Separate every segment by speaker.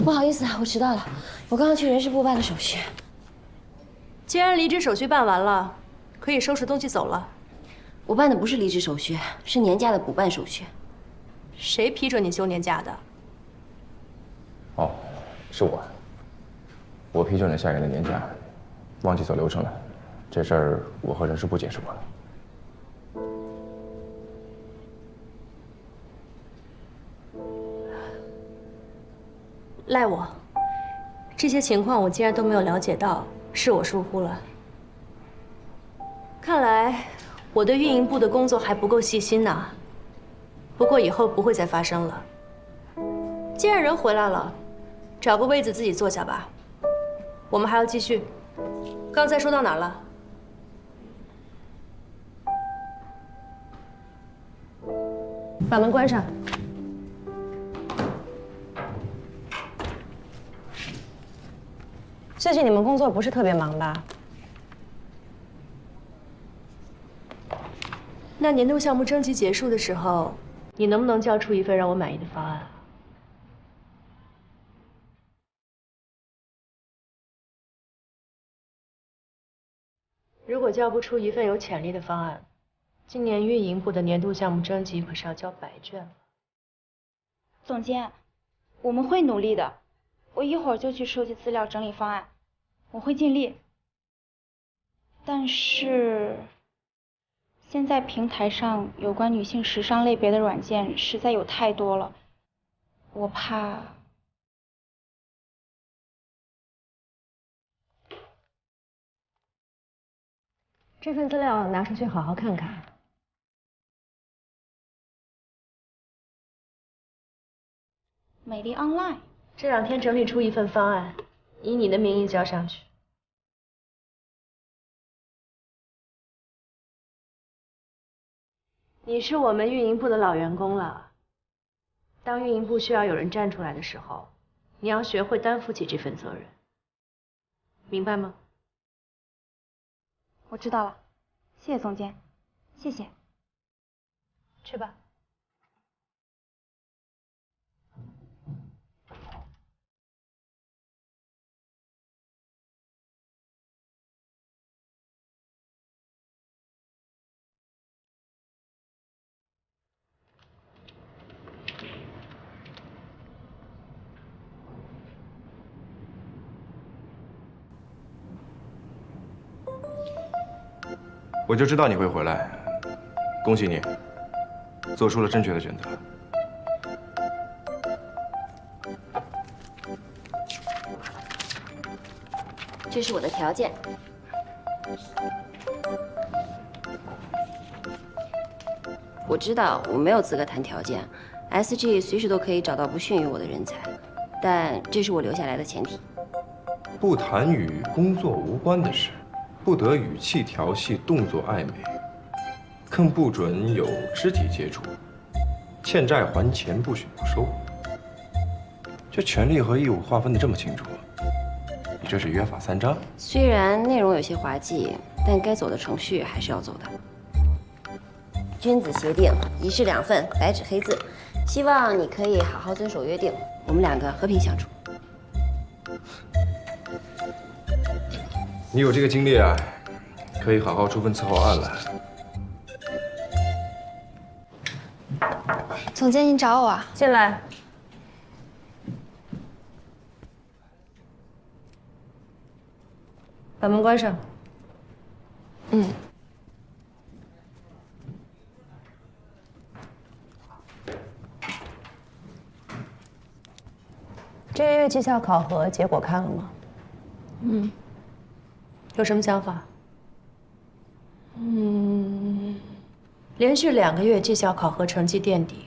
Speaker 1: 不好意思啊，我迟到了。我刚刚去人事部办了手续。
Speaker 2: 既然离职手续办完了，可以收拾东西走了。
Speaker 1: 我办的不是离职手续，是年假的补办手续。
Speaker 2: 谁批准你休年假的？
Speaker 3: 哦，是我。我批准了夏言的年假，忘记走流程了。这事儿我和人事部解释过了。
Speaker 2: 赖我，这些情况我竟然都没有了解到，是我疏忽了。看来我对运营部的工作还不够细心呢。不过以后不会再发生了。既然人回来了，找个位子自己坐下吧。我们还要继续。刚才说到哪儿了？把门关上。
Speaker 4: 最近你们工作不是特别忙吧？
Speaker 2: 那年度项目征集结束的时候，你能不能交出一份让我满意的方案？如果交不出一份有潜力的方案，今年运营部的年度项目征集可是要交白卷了。
Speaker 5: 总监，我们会努力的，我一会儿就去收集资料，整理方案。 我会尽力，但是现在平台上有关女性时尚类别的软件实在有太多了，我怕。
Speaker 4: 这份资料拿出去好好看看。
Speaker 5: 美丽 Online
Speaker 2: 这2天整理出一份方案，以你的名义交上去。 你是我们运营部的老员工了。当运营部需要有人站出来的时候，你要学会担负起这份责任，明白吗？
Speaker 5: 我知道了，谢谢总监，谢谢。
Speaker 2: 去吧。
Speaker 3: 我就知道你会回来，恭喜你，做出了正确的选择。
Speaker 1: 这是我的条件。我知道我没有资格谈条件 ，SG 随时都可以找到不逊于我的人才，但这是我留下来的前提。
Speaker 3: 不谈与工作无关的事。 不得语气调戏、动作暧昧，更不准有肢体接触。欠债还钱，不许不收。这权利和义务划分的这么清楚，你这是约法三章。
Speaker 1: 虽然内容有些滑稽，但该走的程序还是要走的。君子协定，一式两份，白纸黑字。希望你可以好好遵守约定，我们2个和平相处。
Speaker 3: 你有这个经历啊，可以好好出份伺候案了。
Speaker 5: 总监，您找我啊？
Speaker 4: 进来。
Speaker 2: 把门关上。
Speaker 4: 嗯。这个月绩效考核结果看了吗？
Speaker 2: 嗯。 有什么想法？连续2个月绩效考核成绩垫底，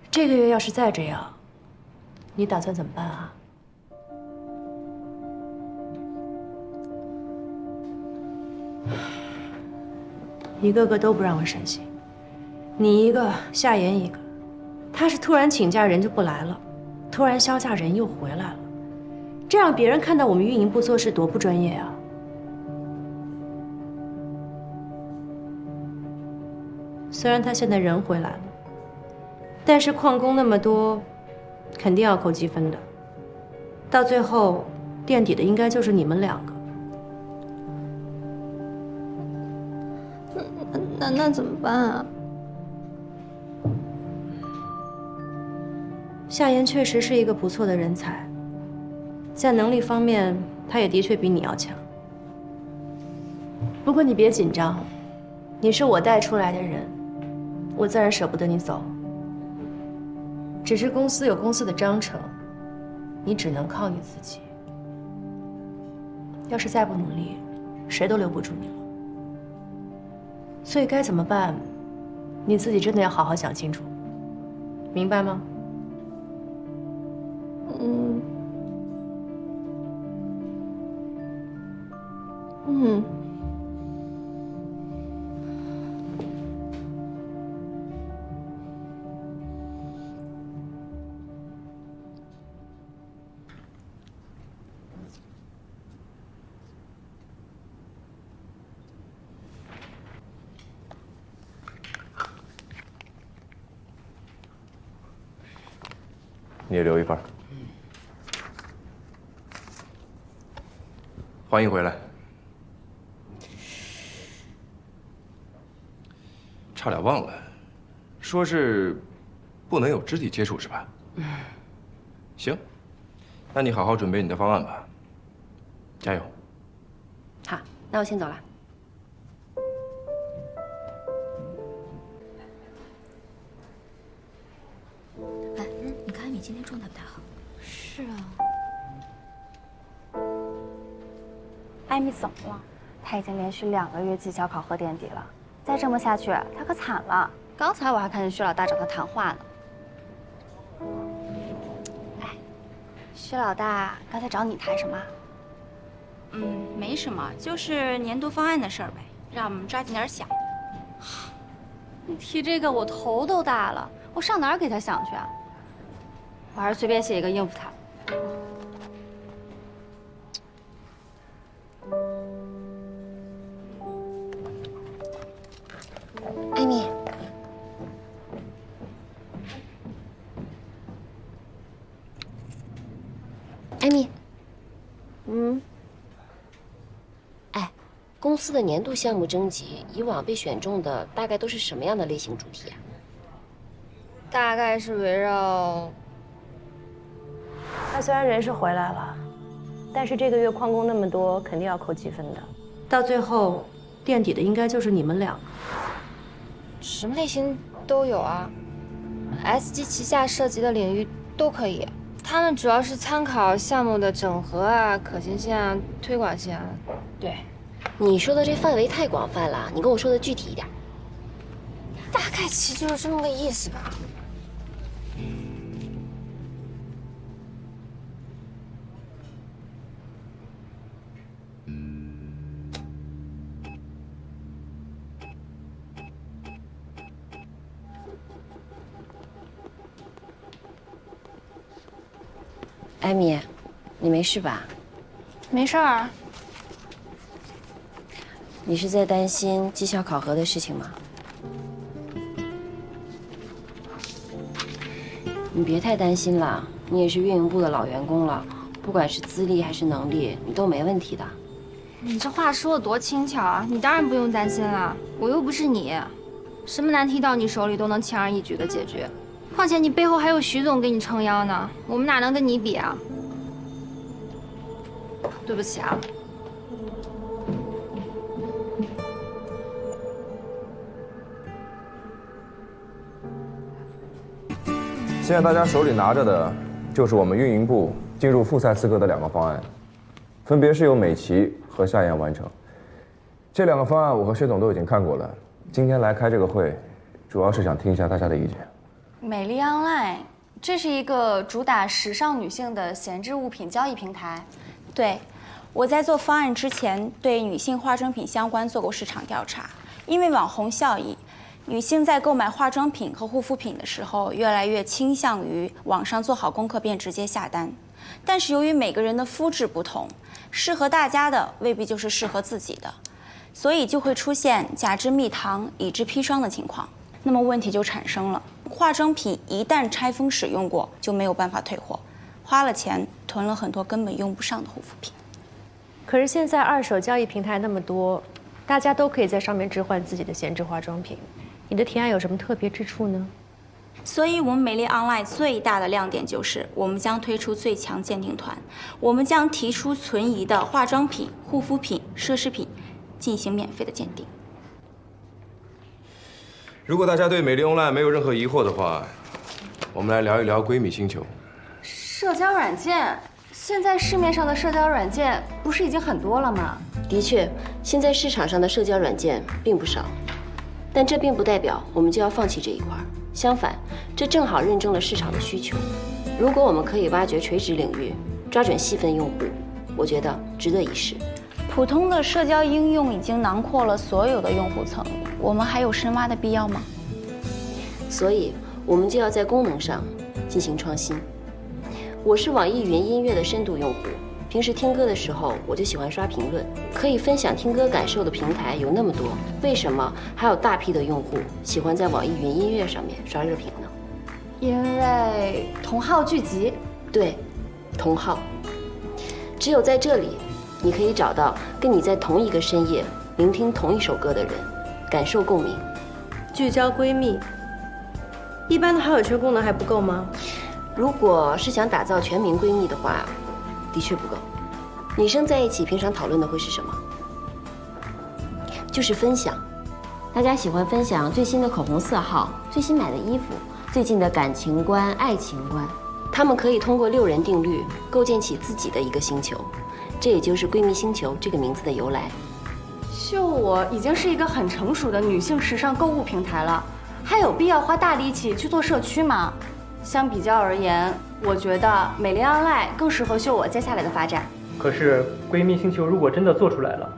Speaker 2: 这个月要是再这样，你打算怎么办啊？一个个都不让我省心，你一个，夏言一个，他是突然请假人就不来了，突然销假人又回来了，这让别人看到我们运营部做事多不专业啊！ 虽然他现在人回来了，但是旷工那么多，肯定要扣积分的。到最后垫底的应该就是你们两个。
Speaker 6: 那怎么办啊？
Speaker 2: 夏言确实是一个不错的人才，在能力方面，他也的确比你要强。不过你别紧张，你是我带出来的人，我自然舍不得你走。只是公司有公司的章程，你只能靠你自己。要是再不努力，谁都留不住你了。所以该怎么办，你自己真的要好好想清楚，明白吗？
Speaker 3: 你也留一份。欢迎回来。差点忘了，说是不能有肢体接触是吧？行，那你好好准备你的方案吧。加油。
Speaker 1: 好，那我先走了。
Speaker 7: 哎，你看艾米今天状态不太好。
Speaker 6: 是啊，
Speaker 5: 艾米怎么了？
Speaker 7: 她已经连续2个月绩效考核垫底了，再这么下去，她可惨了。刚才我还看见薛老大找她谈话呢。哎，薛老大刚才找你谈什么？
Speaker 5: 没什么，就是年度方案的事儿呗，让我们抓紧点想。
Speaker 7: 你提这个我头都大了，我上哪儿给他想去啊？我还是随便写一个应付他。
Speaker 1: 艾米，艾米，哎，公司的年度项目征集，以往被选中的大概都是什么样的类型主题啊？
Speaker 7: 大概是围绕……
Speaker 2: 他虽然人是回来了，但是这个月旷工那么多，肯定要扣积分的。到最后垫底的应该就是你们两个。
Speaker 6: 什么类型都有啊 ，SG 旗下涉及的领域都可以。他们主要是参考项目的整合啊、可行性啊、推广性啊。对，
Speaker 1: 你说的这范围太广泛了，你跟我说的具体一点。
Speaker 6: 大概其实就是这么个意思吧。
Speaker 1: 艾米，你没事吧？
Speaker 6: 没事儿。
Speaker 1: 你是在担心绩效考核的事情吗？你别太担心了，你也是运营部的老员工了，不管是资历还是能力，你都没问题的。
Speaker 6: 你这话说的多轻巧啊！你当然不用担心了，我又不是你，什么难题到你手里都能轻而易举的解决。况且你背后还有徐总给你撑腰呢，我们哪能跟你比啊？对不起啊。
Speaker 3: 现在大家手里拿着的，就是我们运营部进入复赛资格的2个方案，分别是由美琪和夏言完成。这2个方案我和薛总都已经看过了，今天来开这个会，主要是想听一下大家的意见。
Speaker 7: 美丽 Online， 这是一个主打时尚女性的闲置物品交易平台。
Speaker 5: 对，我在做方案之前，对女性化妆品相关做过市场调查。因为网红效应，女性在购买化妆品和护肤品的时候，越来越倾向于网上做好功课便直接下单。但是由于每个人的肤质不同，适合大家的未必就是适合自己的，所以就会出现假之蜜糖，以之砒霜的情况。那么问题就产生了，化妆品一旦拆封使用过，就没有办法退货。花了钱囤了很多根本用不上的护肤品。
Speaker 2: 可是现在二手交易平台那么多，大家都可以在上面置换自己的闲置化妆品，你的提案有什么特别之处呢？
Speaker 5: 所以，我们美丽 Online 最大的亮点就是我们将推出最强鉴定团，我们将提出存疑的化妆品、护肤品、奢侈品进行免费的鉴定。
Speaker 3: 如果大家对美丽 Online 没有任何疑惑的话，我们来聊一聊闺蜜星球。
Speaker 7: 社交软件，现在市面上的社交软件不是已经很多了吗？
Speaker 1: 的确，现在市场上的社交软件并不少，但这并不代表我们就要放弃这一块。相反，这正好认证了市场的需求。如果我们可以挖掘垂直领域，抓准细分用户，我觉得值得一试。
Speaker 5: 普通的社交应用已经囊括了所有的用户层，我们还有深挖的必要吗？
Speaker 1: 所以，我们就要在功能上进行创新。我是网易云音乐的深度用户，平时听歌的时候我就喜欢刷评论，可以分享听歌感受的平台有那么多，为什么还有大批的用户喜欢在网易云音乐上面刷热评呢？
Speaker 7: 因为同好聚集。
Speaker 1: 对，同好。只有在这里，你可以找到跟你在同一个深夜聆听同一首歌的人，感受共鸣。
Speaker 2: 聚焦闺蜜，一般的好友圈功能还不够吗？
Speaker 1: 如果是想打造全民闺蜜的话，的确不够。女生在一起平常讨论的会是什么？就是分享。大家喜欢分享最新的口红色号、最新买的衣服、最近的感情观、爱情观。她们可以通过6人定律构建起自己的一个星球，这也就是闺蜜星球这个名字的由来。
Speaker 7: 秀我已经是一个很成熟的女性时尚购物平台了，还有必要花大力气去做社区吗？相比较而言，我觉得美丽 Online 更适合秀我接下来的发展。
Speaker 8: 可是闺蜜星球如果真的做出来了，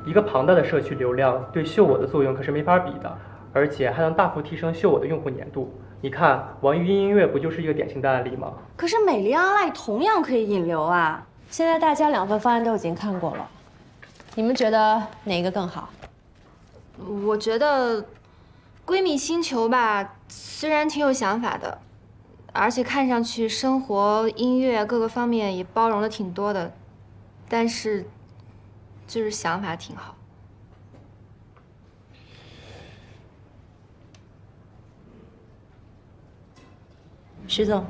Speaker 8: 一个庞大的社区流量对秀我的作用可是没法比的，而且还能大幅提升秀我的用户粘度。你看网易云音乐不就是一个典型的案例吗？
Speaker 7: 可是美丽 Online 同样可以引流啊！
Speaker 2: 现在大家2份方案都已经看过了，你们觉得哪个更好？
Speaker 6: 我觉得闺蜜星球吧，虽然挺有想法的，而且看上去生活、音乐各个方面也包容的挺多的，但是就是想法挺好。
Speaker 2: 石总，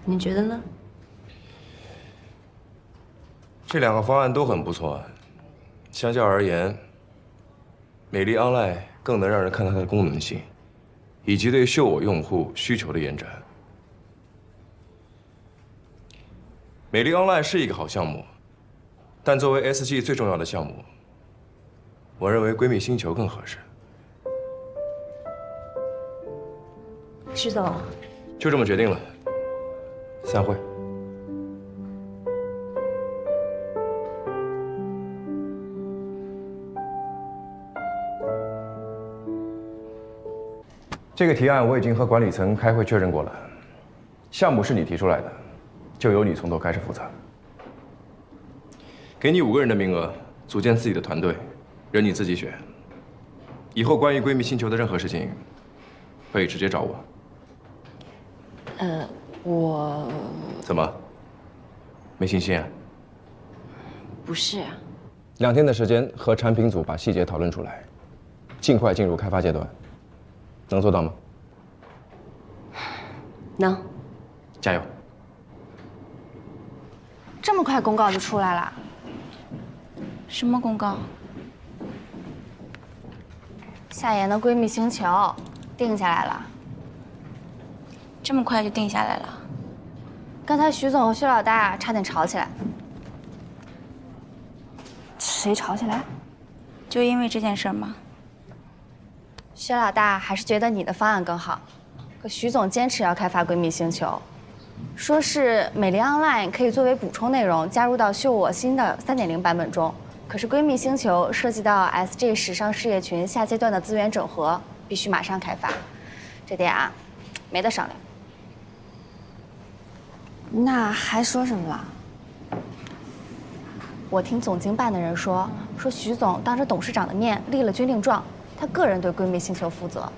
Speaker 2: 你觉得呢？
Speaker 3: 这2个方案都很不错，相较而言，美丽 Online 更能让人看到它的功能性，以及对秀我用户需求的延展。美丽 Online 是一个好项目，但作为 SG 最重要的项目，我认为闺蜜星球更合适。
Speaker 2: 石总，
Speaker 3: 就这么决定了，散会。这个提案我已经和管理层开会确认过了，项目是你提出来的，就由你从头开始负责。给你5个人的名额，组建自己的团队，任你自己选。以后关于闺蜜星球的任何事情，可以直接找我。
Speaker 1: 我
Speaker 3: 怎么？没信心啊？
Speaker 1: 不是。
Speaker 3: 2天的时间和产品组把细节讨论出来，尽快进入开发阶段，能做到吗？
Speaker 1: 能。
Speaker 3: 加油！
Speaker 7: 这么快公告就出来了？
Speaker 5: 什么公告？
Speaker 7: 夏言的闺蜜星球定下来了。
Speaker 5: 这么快就定下来了？
Speaker 7: 刚才徐总和薛老大差点吵起来。
Speaker 5: 谁吵起来？就因为这件事吗？
Speaker 7: 薛老大还是觉得你的方案更好，可徐总坚持要开发闺蜜星球，说是美丽 Online 可以作为补充内容加入到秀我新的3.0版本中。可是闺蜜星球涉及到 SG 时尚事业群下阶段的资源整合，必须马上开发，这点啊，没得商量。
Speaker 6: 那还说什么了？
Speaker 7: 我听总经办的人说徐总当着董事长的面立了军令状，他个人对闺蜜星球负责，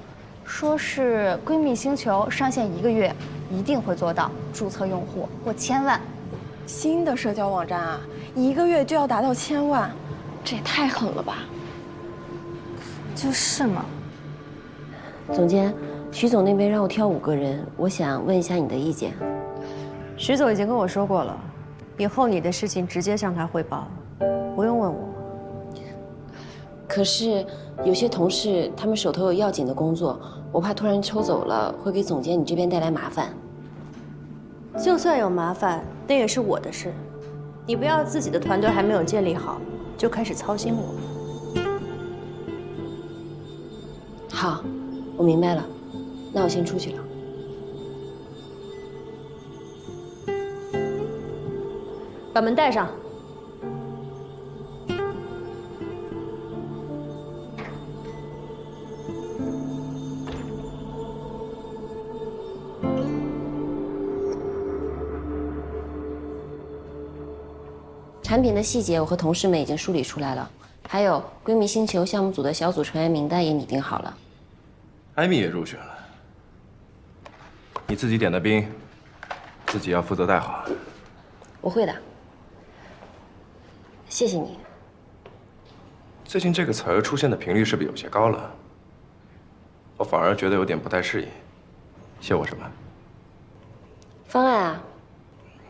Speaker 7: 说是闺蜜星球上线1个月一定会做到注册用户过1000万。
Speaker 9: 新的社交网站啊，1个月就要达到1000万，这也太狠了吧！
Speaker 6: 就是嘛。
Speaker 1: 总监，徐总那边让我挑5个人，我想问一下你的意见。
Speaker 2: 徐总已经跟我说过了，以后你的事情直接向他汇报，不用问我。
Speaker 1: 可是有些同事他们手头有要紧的工作，我怕突然抽走了会给总监你这边带来麻烦。
Speaker 2: 就算有麻烦，那也是我的事，你不要自己的团队还没有建立好，就开始操心我。
Speaker 1: 好，我明白了，那我先出去了。
Speaker 2: 把门带上。
Speaker 1: 产品的细节我和同事们已经梳理出来了，还有闺蜜星球项目组的小组成员名单也拟定好了。
Speaker 3: 艾米也入选了，你自己点的兵，自己要负责带好。
Speaker 1: 我会的，谢谢你。
Speaker 3: 最近这个词儿出现的频率是不是有些高了？我反而觉得有点不太适应。谢我什么？
Speaker 1: 方案啊，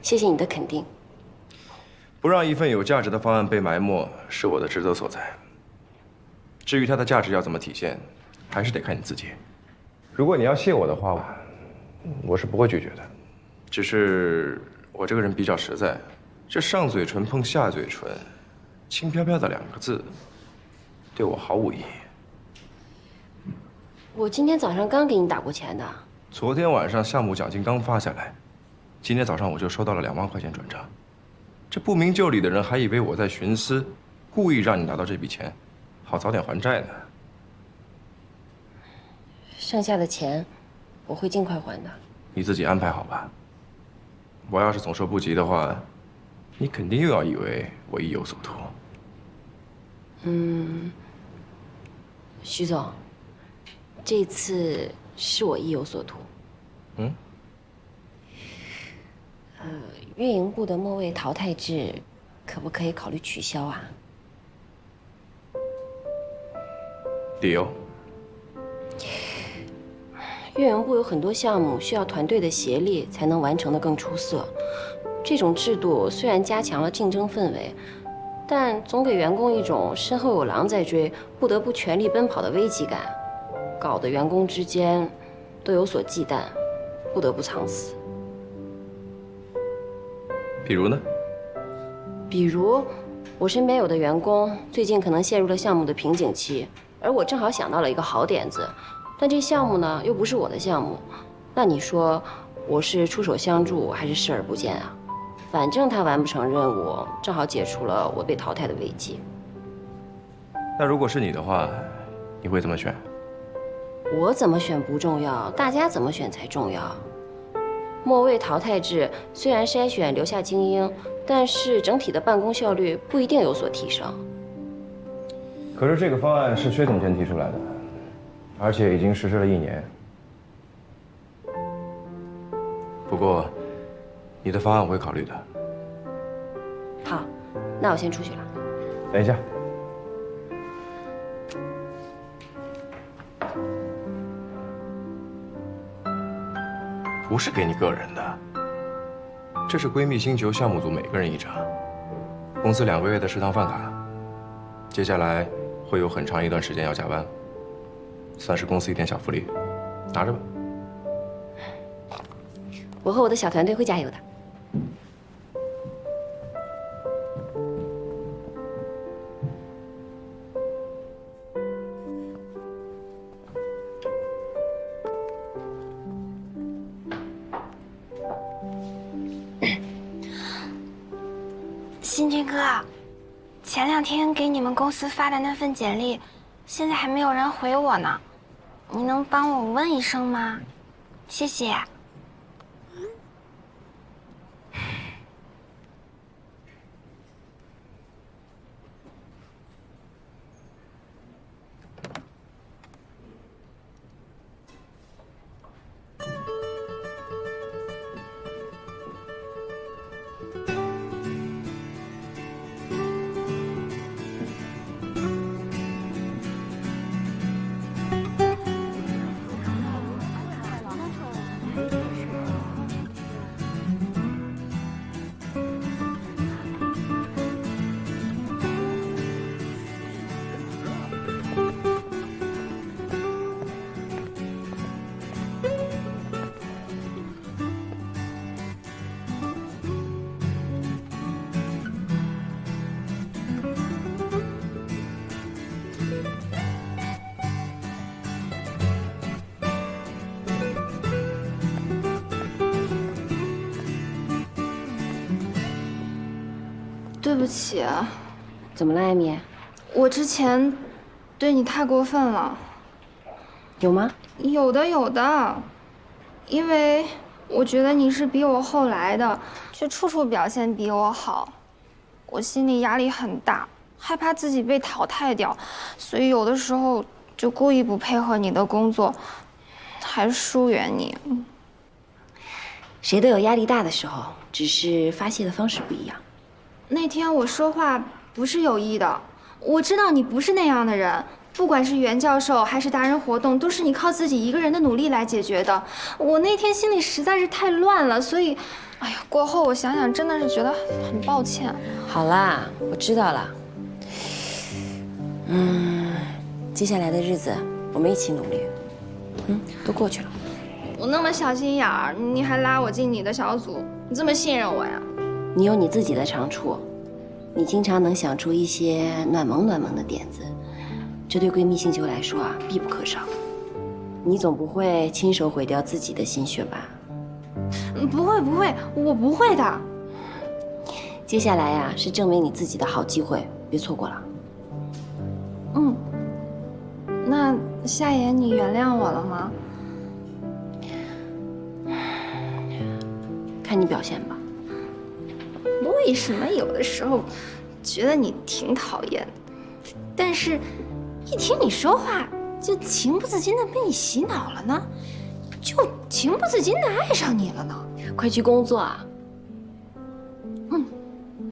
Speaker 1: 谢谢你的肯定。
Speaker 3: 不让一份有价值的方案被埋没，是我的职责所在。至于它的价值要怎么体现，还是得看你自己。如果你要谢我的话，我是不会拒绝的。只是我这个人比较实在，这上嘴唇碰下嘴唇，轻飘飘的2个字，对我毫无意义。
Speaker 1: 我今天早上刚给你打过钱的。
Speaker 3: 昨天晚上项目奖金刚发下来，今天早上我就收到了2万块钱转账。这不明就里的人还以为我在徇私，故意让你拿到这笔钱，好早点还债呢。
Speaker 1: 剩下的钱，我会尽快还的。
Speaker 3: 你自己安排好吧。我要是总收不及的话，你肯定又要以为我意有所图。
Speaker 1: 徐总，这次是我意有所图。运营部的末位淘汰制，可不可以考虑取消啊？
Speaker 3: 理由？
Speaker 1: 运营部有很多项目需要团队的协力才能完成得更出色。这种制度虽然加强了竞争氛围，但总给员工一种身后有狼在追，不得不全力奔跑的危机感，搞得员工之间都有所忌惮，不得不藏死。
Speaker 3: 比如呢？
Speaker 1: 比如，我身边有的员工最近可能陷入了项目的瓶颈期，而我正好想到了一个好点子，但这项目呢又不是我的项目，那你说我是出手相助还是视而不见啊？反正他完不成任务，正好解除了我被淘汰的危机。
Speaker 3: 那如果是你的话，你会怎么选？
Speaker 1: 我怎么选不重要，大家怎么选才重要。末位淘汰制虽然筛选留下精英，但是整体的办公效率不一定有所提升。
Speaker 3: 可是这个方案是薛总监提出来的，而且已经实施了1年。不过，你的方案我会考虑的。
Speaker 1: 好，那我先出去了。
Speaker 3: 等一下。不是给你个人的，这是闺蜜星球项目组每个人1张，公司2个月的食堂饭卡。接下来会有很长一段时间要加班，算是公司一点小福利，拿着吧。
Speaker 1: 我和我的小团队会加油的。
Speaker 10: 新军哥，前2天给你们公司发的那份简历，现在还没有人回我呢，你能帮我问一声吗？谢谢。
Speaker 6: 对不起，
Speaker 1: 怎么了，艾米？
Speaker 6: 我之前对你太过分了。
Speaker 1: 有吗？
Speaker 6: 有的，因为我觉得你是比我后来的，却处处表现比我好，我心里压力很大，害怕自己被淘汰掉，所以有的时候就故意不配合你的工作，还疏远你。
Speaker 1: 谁都有压力大的时候，只是发泄的方式不一样。
Speaker 6: 那天我说话不是有意的，我知道你不是那样的人。不管是袁教授还是达人活动，都是你靠自己一个人的努力来解决的。我那天心里实在是太乱了，所以，哎呀，过后我想想，真的是觉得很抱歉。
Speaker 1: 好啦，我知道了。接下来的日子我们一起努力。都过去了。
Speaker 6: 我那么小心眼儿，你还拉我进你的小组，你这么信任我呀？
Speaker 1: 你有你自己的长处，你经常能想出一些暖萌的点子。这对闺蜜星球来说啊，必不可少。你总不会亲手毁掉自己的心血吧？
Speaker 6: 不会，我不会的。
Speaker 1: 接下来呀，是证明你自己的好机会，别错过了。
Speaker 6: 那夏言，你原谅我了吗？
Speaker 1: 看你表现吧。
Speaker 6: 为什么有的时候觉得你挺讨厌，但是一听你说话就情不自禁的被你洗脑了呢？就情不自禁的爱上你了呢？
Speaker 1: 快去工作啊！